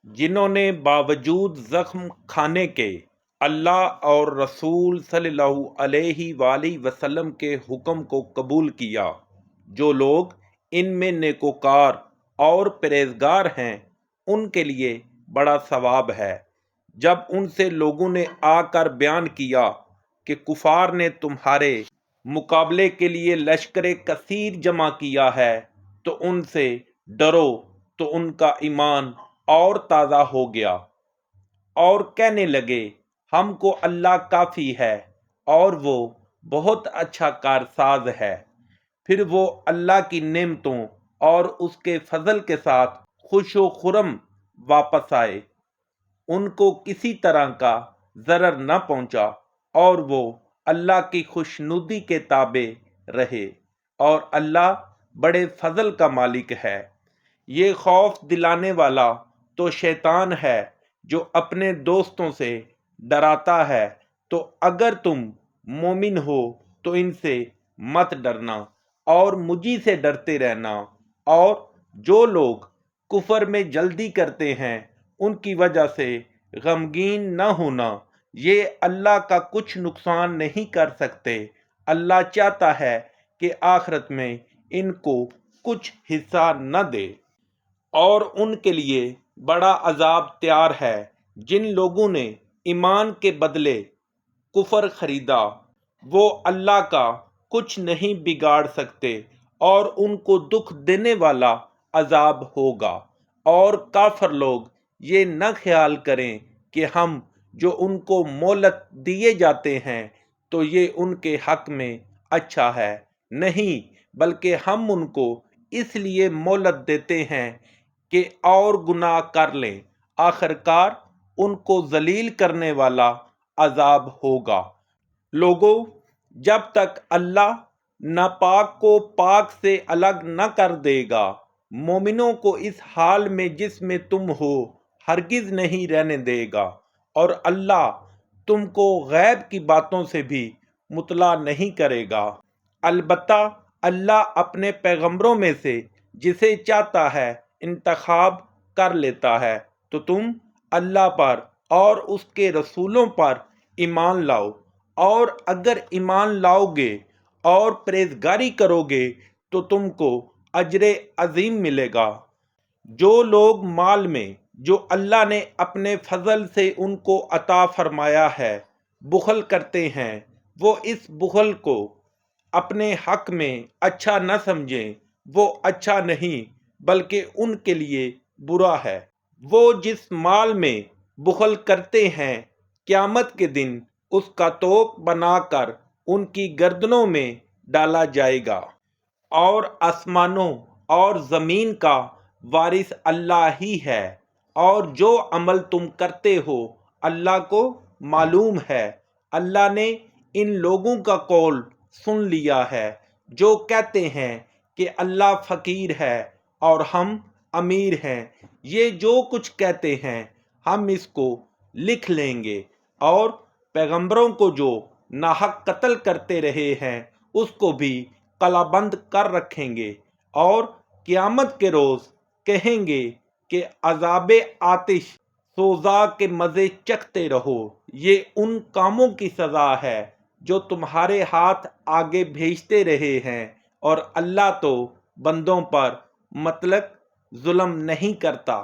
جنہوں نے باوجود زخم کھانے کے اللہ اور رسول صلی اللہ علیہ وآلہ وسلم کے حکم کو قبول کیا۔ جو لوگ ان میں نیکوکار اور پرہیزگار ہیں ان کے لیے بڑا ثواب ہے۔ جب ان سے لوگوں نے آ کر بیان کیا کہ کفار نے تمہارے مقابلے کے لیے لشکر کثیر جمع کیا ہے تو ان سے ڈرو، تو ان کا ایمان اور تازہ ہو گیا اور کہنے لگے ہم کو اللہ کافی ہے اور وہ بہت اچھا کارساز ہے۔ پھر وہ اللہ کی نعمتوں اور اس کے فضل کے ساتھ خوش و خرم واپس آئے۔ ان کو کسی طرح کا ضرر نہ پہنچا اور وہ اللہ کی خوشنودی کے تابع رہے، اور اللہ بڑے فضل کا مالک ہے۔ یہ خوف دلانے والا تو شیطان ہے جو اپنے دوستوں سے ڈراتا ہے، تو اگر تم مومن ہو تو ان سے مت ڈرنا اور مجھی سے ڈرتے رہنا، اور جو لوگ کفر میں جلدی کرتے ہیں ان کی وجہ سے غمگین نہ ہونا، یہ اللہ کا کچھ نقصان نہیں کر سکتے۔ اللہ چاہتا ہے کہ آخرت میں ان کو کچھ حصہ نہ دے، اور ان کے لیے بڑا عذاب تیار ہے۔ جن لوگوں نے ایمان کے بدلے کفر خریدا وہ اللہ کا کچھ نہیں بگاڑ سکتے، اور ان کو دکھ دینے والا عذاب ہوگا۔ اور کافر لوگ یہ نہ خیال کریں کہ ہم جو ان کو مہلت دیے جاتے ہیں تو یہ ان کے حق میں اچھا ہے، نہیں، بلکہ ہم ان کو اس لیے مہلت دیتے ہیں کہ اور گناہ کر لیں، آخرکار ان کو ذلیل کرنے والا عذاب ہوگا۔ لوگو، جب تک اللہ ناپاک کو پاک سے الگ نہ کر دے گا، مومنوں کو اس حال میں جس میں تم ہو ہرگز نہیں رہنے دے گا، اور اللہ تم کو غیب کی باتوں سے بھی مطلع نہیں کرے گا۔ البتہ اللہ اپنے پیغمبروں میں سے جسے چاہتا ہے انتخاب کر لیتا ہے، تو تم اللہ پر اور اس کے رسولوں پر ایمان لاؤ، اور اگر ایمان لاؤ گے اور پرہیزگاری کرو گے تو تم کو اجر عظیم ملے گا۔ جو لوگ مال میں جو اللہ نے اپنے فضل سے ان کو عطا فرمایا ہے بخل کرتے ہیں، وہ اس بخل کو اپنے حق میں اچھا نہ سمجھیں، وہ اچھا نہیں بلکہ ان کے لیے برا ہے۔ وہ جس مال میں بخل کرتے ہیں قیامت کے دن اس کا توق بنا کر ان کی گردنوں میں ڈالا جائے گا، اور آسمانوں اور زمین کا وارث اللہ ہی ہے، اور جو عمل تم کرتے ہو اللہ کو معلوم ہے۔ اللہ نے ان لوگوں کا قول سن لیا ہے جو کہتے ہیں کہ اللہ فقیر ہے اور ہم امیر ہیں۔ یہ جو کچھ کہتے ہیں ہم اس کو لکھ لیں گے، اور پیغمبروں کو جو ناحق قتل کرتے رہے ہیں اس کو بھی قلع بند کر رکھیں گے، اور قیامت کے روز کہیں گے کہ عذاب آتش سوزا کے مزے چکھتے رہو۔ یہ ان کاموں کی سزا ہے جو تمہارے ہاتھ آگے بھیجتے رہے ہیں، اور اللہ تو بندوں پر مطلق ظلم نہیں کرتا۔